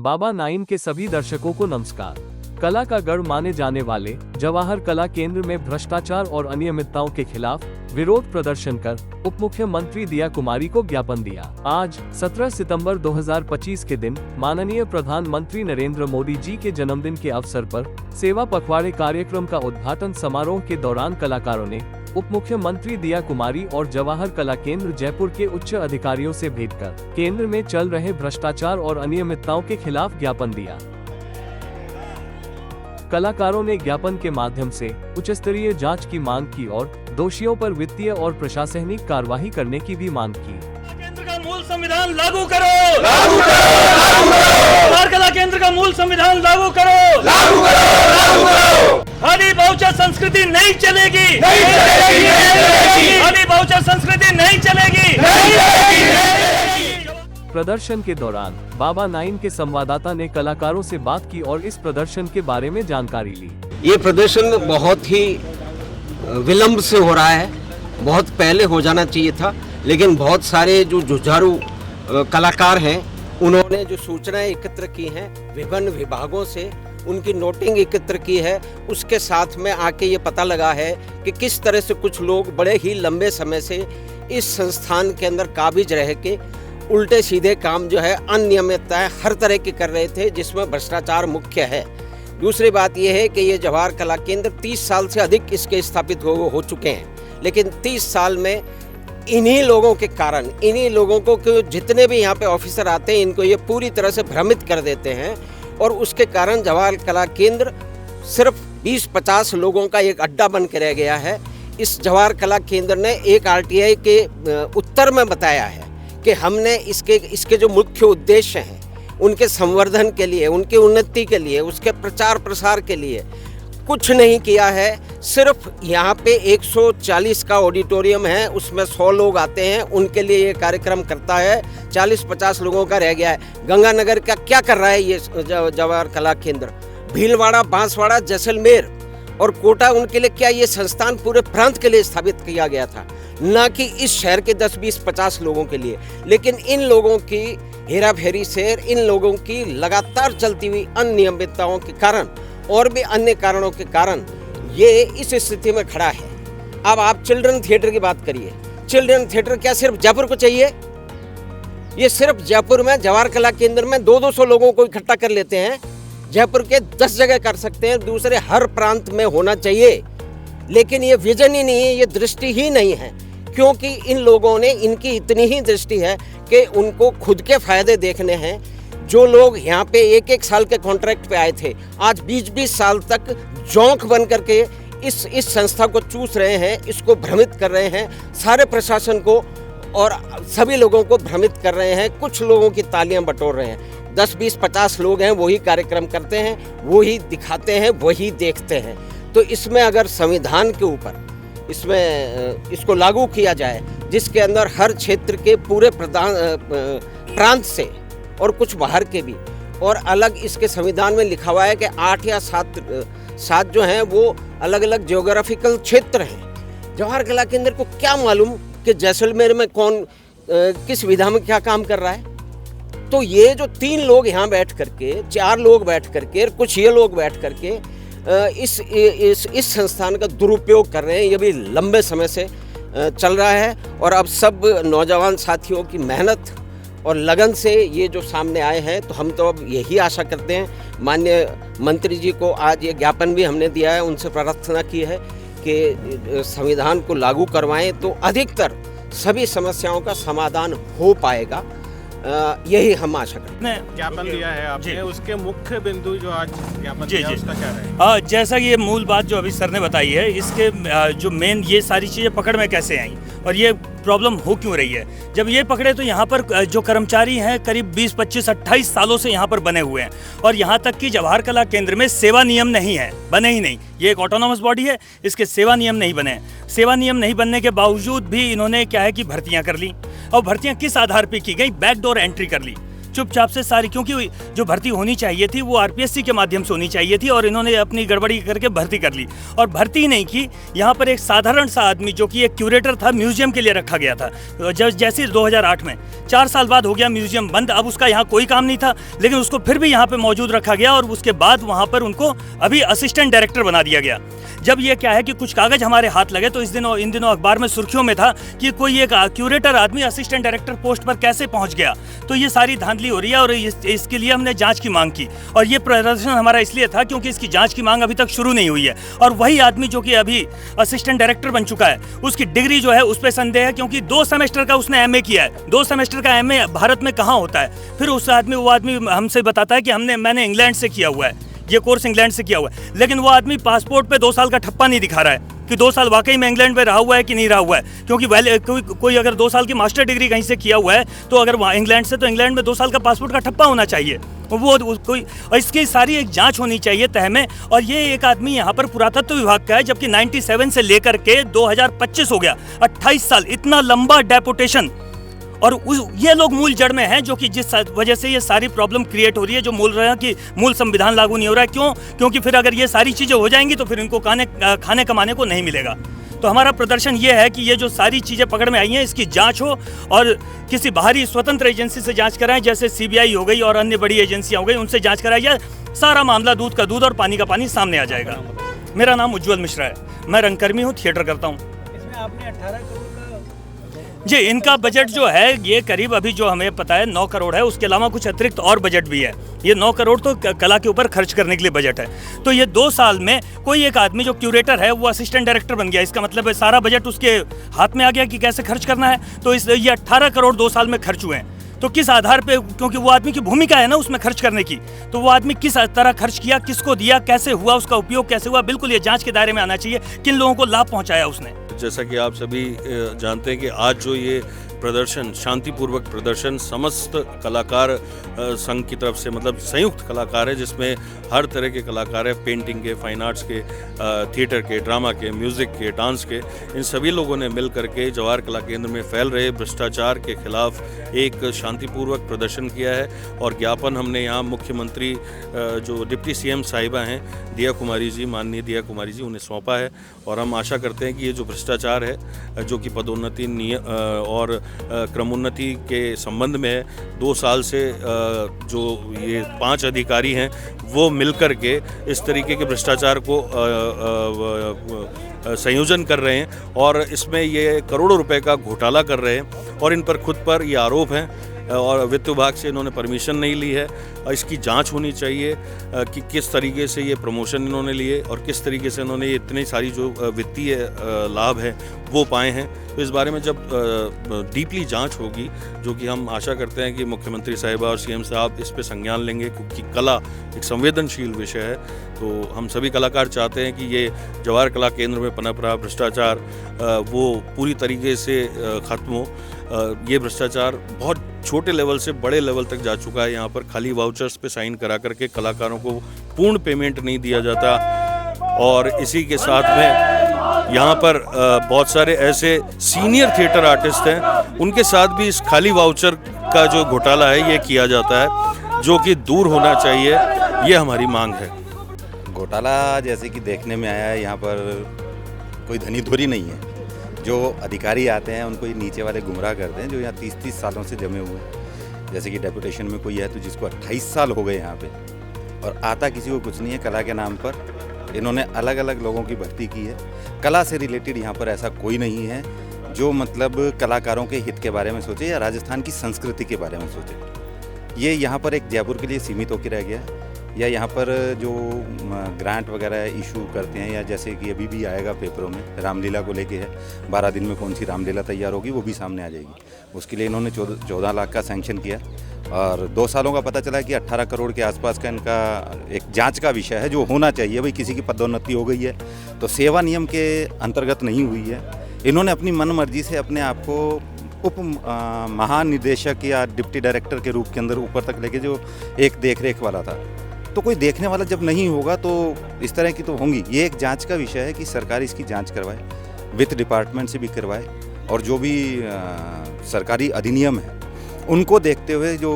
बाबा nine के सभी दर्शकों को नमस्कार। कला का गढ़ माने जाने वाले जवाहर कला केंद्र में भ्रष्टाचार और अनियमितताओं के खिलाफ विरोध प्रदर्शन कर उप मुख्यमंत्री दिया कुमारी को ज्ञापन दिया। आज 17 सितंबर 2025 के दिन माननीय प्रधानमंत्री नरेंद्र मोदी जी के जन्मदिन के अवसर पर सेवा पखवाड़े कार्यक्रम का उद्घाटन समारोह के दौरान कलाकारों ने उप मुख्यमंत्री दिया कुमारी और जवाहर कला केंद्र जयपुर के उच्च अधिकारियों से भेंट कर केंद्र में चल रहे भ्रष्टाचार और अनियमितताओं के खिलाफ ज्ञापन दिया। कलाकारों ने ज्ञापन के माध्यम से उच्च स्तरीय जांच की मांग की और दोषियों पर वित्तीय और प्रशासनिक कार्रवाई करने की भी मांग की। केंद्र का मूल संविधान लागू करो, लागू करो, जवाहर कला केंद्र का मूल संविधान लागू करो, लागू करो, लागू करो। खाली बाउचर संस्कृति नहीं चलेगी, नहीं चलेगी, खाली बाउचर संस्कृति नहीं चलेगी, नहीं चलेगी। प्रदर्शन के दौरान बाबा नाइन के संवाददाता ने कलाकारों से बात की और इस प्रदर्शन के बारे में जानकारी ली। ये प्रदर्शन बहुत ही विलंब से हो रहा है, बहुत पहले हो जाना चाहिए था, लेकिन बहुत सारे जो जुझारू कलाकार हैं उन्होंने जो सूचनाएं एकत्र की हैं विभिन्न विभागों से, उनकी नोटिंग एकत्र की है। उसके साथ में आके ये पता लगा है कि किस तरह से कुछ लोग बड़े ही लंबे समय से इस संस्थान के अंदर काबिज रह के उल्टे सीधे काम जो है अनियमितताएं हर तरह की कर रहे थे, जिसमें भ्रष्टाचार मुख्य है। दूसरी बात यह है कि ये जवाहर कला केंद्र 30 साल से अधिक इसके स्थापित हो चुके हैं, लेकिन 30 साल में इन्हीं लोगों के कारण, इन्हीं लोगों को जितने भी यहाँ पे ऑफिसर आते हैं इनको ये पूरी तरह से भ्रमित कर देते हैं और उसके कारण जवाहर कला केंद्र सिर्फ 20-50 लोगों का एक अड्डा बन के रह गया है। इस जवाहर कला केंद्र ने एक RTI के उत्तर में बताया है कि हमने इसके जो मुख्य उद्देश्य हैं उनके संवर्धन के लिए, उनकी उन्नति के लिए, उसके प्रचार प्रसार के लिए कुछ नहीं किया है। सिर्फ यहाँ पे 140 का ऑडिटोरियम है, उसमें 100 लोग आते हैं, उनके लिए ये कार्यक्रम करता है। 40-50 लोगों का रह गया है। गंगानगर का क्या कर रहा है ये जवाहर कला केंद्र? भीलवाड़ा, बांसवाड़ा, जैसलमेर और कोटा, उनके लिए क्या ये संस्थान पूरे प्रांत के लिए स्थापित किया गया था, ना कि इस शहर के 10-20-50 लोगों के लिए। लेकिन इन लोगों की हेरा फेरी से, इन लोगों की लगातार चलती हुई अनियमितताओं के कारण और भी अन्य कारणों के कारण ये इस स्थिति में खड़ा है। अब आप चिल्ड्रन थिएटर की बात करिए। चिल्ड्रन थिएटर क्या सिर्फ जयपुर को चाहिए? ये सिर्फ जयपुर में जवाहर कला केंद्र में 200-200 लोगों को इकट्ठा कर लेते हैं। जयपुर के 10 जगह कर सकते हैं, दूसरे हर प्रांत में होना चाहिए, लेकिन ये विजन ही नहीं है, ये दृष्टि ही नहीं है। क्योंकि इन लोगों ने, इनकी इतनी ही दृष्टि है कि उनको खुद के फायदे देखने हैं। जो लोग यहाँ पे 1-1 साल के कॉन्ट्रैक्ट पे आए थे, आज 20-20 साल तक जोंक बन करके इस संस्था को चूस रहे हैं, इसको भ्रमित कर रहे हैं, सारे प्रशासन को और सभी लोगों को भ्रमित कर रहे हैं। कुछ लोगों की तालियां बटोर रहे हैं। 10-20-50 लोग हैं, वही कार्यक्रम करते हैं, वही दिखाते हैं, वही देखते हैं। तो इसमें अगर संविधान के ऊपर इसको लागू किया जाए, जिसके अंदर हर क्षेत्र के पूरे प्रांत से और कुछ बाहर के भी, और अलग इसके संविधान में लिखा हुआ है कि 8 या 7 जो हैं वो अलग अलग जियोग्राफिकल क्षेत्र हैं। जवाहर कला केंद्र को क्या मालूम कि जैसलमेर में कौन किस विधा में क्या काम कर रहा है? तो ये जो 3 लोग यहाँ बैठ करके, 4 लोग बैठ करके, कुछ ये लोग बैठ करके इस संस्थान का दुरुपयोग कर रहे हैं, ये भी लंबे समय से चल रहा है। और अब सब नौजवान साथियों की मेहनत और लगन से ये जो सामने आए हैं, तो हम तो अब यही आशा करते हैं। माननीय मंत्री जी को आज ये ज्ञापन भी हमने दिया है, उनसे प्रार्थना की है कि संविधान को लागू करवाएं तो अधिकतर सभी समस्याओं का समाधान हो पाएगा। यही हम आशा करते हैं। ज्ञापन दिया है आपने, उसके मुख्य बिंदु जो आज ज्ञापन दिया है उसका क्या रहे? जैसा कि ये मूल बात जो अभी सर ने बताई है, इसके जो मेन ये सारी चीज़ें पकड़ में कैसे आई और ये प्रॉब्लम हो क्यों रही है। जब ये पकड़े तो यहाँ पर जो कर्मचारी हैं करीब 20-25-28 सालों से यहाँ पर बने हुए हैं, और यहाँ तक कि जवाहर कला केंद्र में सेवा नियम नहीं है, बने ही नहीं। ये एक ऑटोनॉमस बॉडी है, इसके सेवा नियम नहीं बने हैं। सेवा नियम नहीं बनने के बावजूद भी इन्होंने क्या है कि भर्तियाँ कर ली, और भर्तियाँ किस आधार पर की गई? बैकडोर एंट्री कर ली। चुपचाप से सारी, क्योंकि जो भर्ती होनी चाहिए थी वो आरपीएससी के माध्यम से होनी चाहिए थी और इन्होंने अपनी गड़बड़ी करके भर्ती कर ली और भर्ती नहीं की। यहाँ पर एक साधारण सा आदमी जो कि एक क्यूरेटर था, म्यूजियम के लिए रखा गया था। जैसे 2008 में 4 साल बाद हो गया म्यूजियम बंद, अब उसका यहाँ कोई काम नहीं था, लेकिन उसको फिर भी यहाँ पे मौजूद रखा गया और उसके बाद वहाँ पर उनको अभी असिस्टेंट डायरेक्टर बना दिया गया। जब ये क्या है कि कुछ कागज हमारे हाथ लगे तो इन दिनों अखबार में सुर्खियों में था कि कोई एक क्यूरेटर आदमी असिस्टेंट डायरेक्टर पोस्ट पर कैसे पहुंच गया। तो ये सारी धांधली हो रही है और इसके लिए हमने जांच की मांग की और ये प्रदर्शन हमारा इसलिए था क्योंकि इसकी जांच की मांग अभी तक शुरू नहीं हुई है। और वही आदमी जो कि अभी असिस्टेंट डायरेक्टर बन चुका है, उसकी डिग्री जो है उस पर संदेह है, क्योंकि 2 सेमेस्टर का उसने एमए किया है। 2 सेमेस्टर का एमए भारत में कहाँ होता है? फिर वो आदमी हमसे बताता है कि मैंने इंग्लैंड से किया हुआ है, ये कोर्स इंग्लैंड से किया हुआ है, लेकिन वो आदमी पासपोर्ट पे 2 साल का ठप्पा नहीं दिखा रहा है कि 2 साल वाकई में इंग्लैंड में रहा हुआ है कि नहीं रहा हुआ है। क्योंकि कोई अगर 2 साल की मास्टर डिग्री कहीं से किया हुआ है तो अगर वहाँ इंग्लैंड से, तो इंग्लैंड में 2 साल का पासपोर्ट का ठप्पा होना चाहिए वो कोई, और इसकी सारी एक जांच होनी चाहिए तह में। और ये एक आदमी यहाँ पर पुरातत्व विभाग का है, जबकि 97 से लेकर के 2025 हो गया, 28 साल, इतना लंबा डेपुटेशन। और ये लोग मूल जड़ में हैं, जो कि जिस वजह से ये सारी प्रॉब्लम क्रिएट हो रही है, जो मूल रहा है कि मूल संविधान लागू नहीं हो रहा है। क्यों? क्योंकि फिर अगर ये सारी चीज़ें हो जाएंगी तो फिर इनको खाने कमाने को नहीं मिलेगा। तो हमारा प्रदर्शन ये है कि ये जो सारी चीज़ें पकड़ में आई हैं इसकी जांच हो और किसी बाहरी स्वतंत्र एजेंसी से जांच कराएं, जैसे सीबीआई हो गई और अन्य बड़ी एजेंसियां हो गई, उनसे जांच कराई जाए। सारा मामला दूध का दूध और पानी का पानी सामने आ जाएगा। मेरा नाम उज्ज्वल मिश्रा है, मैं रंगकर्मी हूँ, थिएटर करता हूँ। इसमें आपने 18 करोड़ जी, इनका बजट जो है ये करीब अभी जो हमें पता है 9 करोड़ है, उसके अलावा कुछ अतिरिक्त और बजट भी है। ये 9 करोड़ तो कला के ऊपर खर्च करने के लिए बजट है। तो ये 2 साल में कोई एक आदमी जो क्यूरेटर है वो असिस्टेंट डायरेक्टर बन गया, इसका मतलब है सारा बजट उसके हाथ में आ गया कि कैसे खर्च करना है। तो ये 18 करोड़ 2 साल में खर्च हुए हैं। तो किस आधार पे, क्योंकि वो आदमी की भूमिका है ना उसमें खर्च करने की, तो वो आदमी किस तरह खर्च किया, किसको दिया, कैसे हुआ, उसका उपयोग कैसे हुआ, बिल्कुल ये जांच के दायरे में आना चाहिए। किन लोगों को लाभ पहुंचाया उसने। जैसा कि आप सभी जानते हैं कि आज जो ये प्रदर्शन, शांतिपूर्वक प्रदर्शन समस्त कलाकार संघ की तरफ से, मतलब संयुक्त कलाकार है जिसमें हर तरह के कलाकार हैं, पेंटिंग के, फाइन आर्ट्स के, थिएटर के, ड्रामा के, म्यूज़िक के, डांस के, इन सभी लोगों ने मिल करके जवाहर कला केंद्र में फैल रहे भ्रष्टाचार के खिलाफ एक शांतिपूर्वक प्रदर्शन किया है। और ज्ञापन हमने यहाँ मुख्यमंत्री जो डिप्टी सीएम साहिबा हैं दिया कुमारी जी, माननीय दिया कुमारी जी, उन्हें सौंपा है। और हम आशा करते हैं कि ये जो भ्रष्टाचार है जो कि पदोन्नति और क्रमोन्नति के संबंध में है, 2 साल से जो ये 5 अधिकारी हैं वो मिलकर के इस तरीके के भ्रष्टाचार को संयोजन कर रहे हैं और इसमें ये करोड़ों रुपए का घोटाला कर रहे हैं। और इन पर खुद पर ये आरोप हैं और वित्त विभाग से इन्होंने परमिशन नहीं ली है। इसकी जांच होनी चाहिए कि किस तरीके से ये प्रमोशन इन्होंने लिए और किस तरीके से इन्होंने ये इतनी सारी जो वित्तीय लाभ है वो पाए हैं। तो इस बारे में जब डीपली जांच होगी, जो कि हम आशा करते हैं कि मुख्यमंत्री साहिबा और सीएम साहब इस पे संज्ञान लेंगे, क्योंकि कला एक संवेदनशील विषय है। तो हम सभी कलाकार चाहते हैं कि ये जवाहर कला केंद्र में पनप रहा भ्रष्टाचार वो पूरी तरीके से ख़त्म हो। ये भ्रष्टाचार बहुत छोटे लेवल से बड़े लेवल तक जा चुका है। यहाँ पर खाली वाउचर्स पे साइन करा करके कलाकारों को पूर्ण पेमेंट नहीं दिया जाता। और इसी के साथ में यहाँ पर बहुत सारे ऐसे सीनियर थिएटर आर्टिस्ट हैं, उनके साथ भी इस खाली वाउचर का जो घोटाला है ये किया जाता है, जो कि दूर होना चाहिए, ये हमारी मांग है। घोटाला जैसे कि देखने में आया है, यहाँ पर कोई धनी धुरी नहीं है। जो अधिकारी आते हैं उनको ये नीचे वाले गुमराह करते हैं, जो यहाँ 30-30 सालों से जमे हुए हैं। जैसे कि डेपुटेशन में कोई है तो जिसको 28 साल हो गए यहाँ पे, और आता किसी को कुछ नहीं है। कला के नाम पर इन्होंने अलग अलग लोगों की भर्ती की है। कला से रिलेटेड यहाँ पर ऐसा कोई नहीं है जो मतलब कलाकारों के हित के बारे में सोचे या राजस्थान की संस्कृति के बारे में सोचे। ये यहाँ पर एक जयपुर के लिए सीमित होकर रह गया, या यहाँ पर जो ग्रांट वगैरह इशू करते हैं, या जैसे कि अभी भी आएगा पेपरों में रामलीला को लेके है, 12 दिन में कौन सी रामलीला तैयार होगी वो भी सामने आ जाएगी। उसके लिए इन्होंने 14 लाख का सैंक्शन किया और 2 सालों का पता चला कि 18 करोड़ के आसपास का इनका एक जांच का विषय है, जो होना चाहिए। भाई किसी की पदोन्नति हो गई है तो सेवा नियम के अंतर्गत नहीं हुई है। इन्होंने अपनी मन मर्जी से अपने आप को उप महानिदेशक या डिप्टी डायरेक्टर के रूप के अंदर ऊपर तक लेके, जो एक देख रेख वाला था। तो कोई देखने वाला जब नहीं होगा तो इस तरह की तो होंगी। ये एक जांच का विषय है कि सरकार इसकी जांच करवाए, वित्त डिपार्टमेंट से भी करवाए, और जो भी सरकारी अधिनियम है उनको देखते हुए जो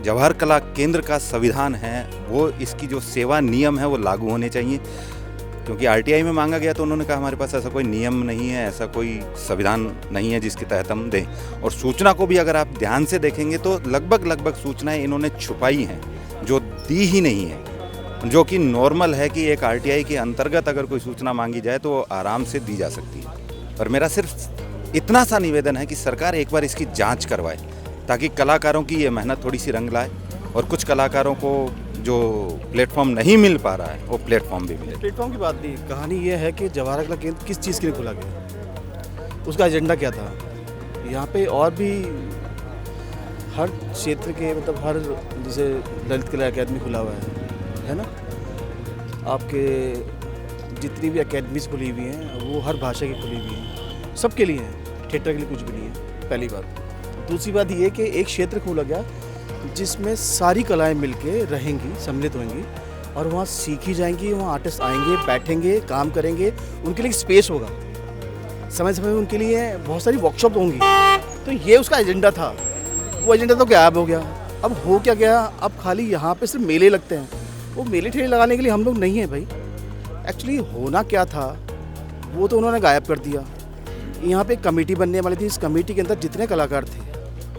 जवाहर कला केंद्र का संविधान है वो इसकी जो सेवा नियम है वो लागू होने चाहिए, क्योंकि आरटीआई में मांगा गया तो उन्होंने कहा हमारे पास ऐसा कोई नियम नहीं है, ऐसा कोई संविधान नहीं है जिसके तहत हम दें। और सूचना को भी अगर आप ध्यान से देखेंगे तो लगभग सूचनाएं इन्होंने छुपाई हैं जो दी ही नहीं है, जो कि नॉर्मल है कि एक आरटीआई के अंतर्गत अगर कोई सूचना मांगी जाए तो आराम से दी जा सकती है। और मेरा सिर्फ इतना सा निवेदन है कि सरकार एक बार इसकी जांच करवाए ताकि कलाकारों की ये मेहनत थोड़ी सी रंग लाए और कुछ कलाकारों को जो प्लेटफॉर्म नहीं मिल पा रहा है वो प्लेटफॉर्म भी मिले। प्लेटफॉर्म की बात नहीं, कहानी ये है कि जवाहर कला केंद्र किस चीज़ के लिए खुला गया, उसका एजेंडा क्या था। यहाँ पे और भी हर क्षेत्र के मतलब हर जैसे ललित कला अकेडमी खुला हुआ है ना, आपके जितनी भी अकेडमीज खुली हुई हैं वो हर भाषा की खुली हुई हैं, सबके लिए हैं, थिएटर के लिए कुछ भी नहीं है, पहली बात। दूसरी बात ये कि एक क्षेत्र खोला गया जिसमें सारी कलाएं मिलके रहेंगी, सम्मिलित होंगी और वहाँ सीखी जाएंगी, वहाँ आर्टिस्ट आएंगे, बैठेंगे, काम करेंगे, उनके लिए स्पेस होगा, समय समय उनके लिए बहुत सारी वर्कशॉप होंगी। तो ये उसका एजेंडा था, वो एजेंडा तो गायब हो गया। अब हो क्या गया, अब खाली यहाँ पे सिर्फ मेले लगते हैं, वो मेले ठेले लगाने के लिए हम लोग नहीं हैं भाई। एक्चुअली होना क्या था वो तो उन्होंने गायब कर दिया। यहाँ पे एक कमेटी बनने वाली थी, इस कमेटी के अंदर जितने कलाकार थे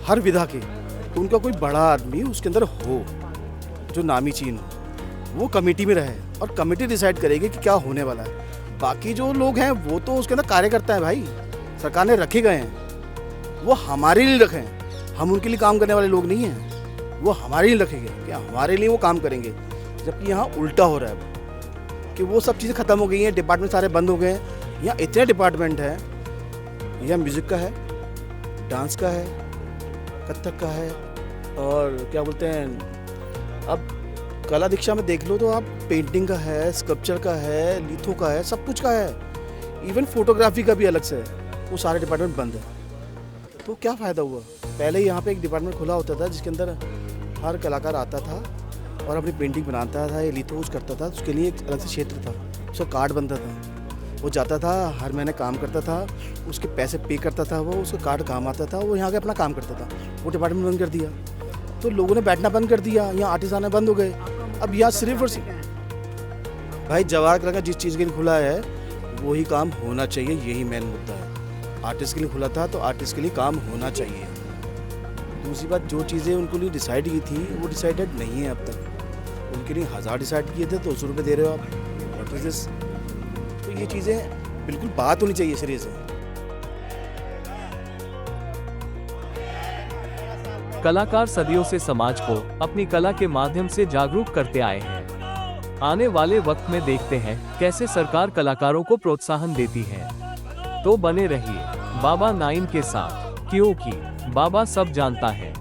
हर विधा के, तो उनका कोई बड़ा आदमी उसके अंदर हो जो नामी चीन हो, वो कमेटी में रहे और कमेटी डिसाइड करेगी कि क्या होने वाला है। बाकी जो लोग हैं वो तो उसके अंदर कार्य करता है भाई, सरकार ने रखे गए हैं, वो हमारे लिए रखे हैं, हम उनके लिए काम करने वाले लोग नहीं हैं, वो हमारे लिए रखे गए कि हमारे लिए वो काम करेंगे। जबकि यहाँ उल्टा हो रहा है कि वो सब चीज़ें ख़त्म हो गई हैं, डिपार्टमेंट सारे बंद हो गए हैं। यहाँ इतने डिपार्टमेंट हैं, यहाँ म्यूज़िक का है, डांस का है, कथक का है और क्या बोलते हैं, अब कला दीक्षा में देख लो तो आप पेंटिंग का है, स्कल्पचर का है, लिथो का है, सब कुछ का है, इवन फोटोग्राफी का भी अलग से है। वो सारे डिपार्टमेंट बंद है, तो क्या फ़ायदा हुआ। पहले यहाँ पे एक डिपार्टमेंट खुला होता था जिसके अंदर हर कलाकार आता था और अपनी पेंटिंग बनाता था या लिथो कुछ करता था, उसके लिए एक अलग से क्षेत्र था, उसका कार्ड बनता था, वो जाता था हर महीने काम करता था, उसके पैसे पे करता था, वो उसका कार्ड काम आता था, वो यहाँ के अपना काम करता था। वो डिपार्टमेंट बंद कर दिया तो लोगों ने बैठना बंद कर दिया, यहाँ आर्टिस्ट आने बंद हो गए। अब यहाँ सिर्फ और सिर्फ भाई जवाहर कला का जिस चीज़ के लिए खुला है वही काम होना चाहिए, यही मेन मुद्दा है। आर्टिस्ट के लिए खुला था तो आर्टिस्ट के लिए काम होना चाहिए। दूसरी बात, जो चीज़ें उनको लिए डिसाइड की थी वो डिसाइडेड नहीं है अब तक। उनके लिए 1000 डिसाइड किए थे, 200 रुपये दे रहे हो आप, व्हाट इज दिस। तो ये चीज़ें बिल्कुल बात होनी चाहिए सीरियस है। कलाकार सदियों से समाज को अपनी कला के माध्यम से जागरूक करते आए हैं। आने वाले वक्त में देखते हैं कैसे सरकार कलाकारों को प्रोत्साहन देती है। तो बने रहिए बाबा 9 के साथ, क्योंकि बाबा सब जानता है।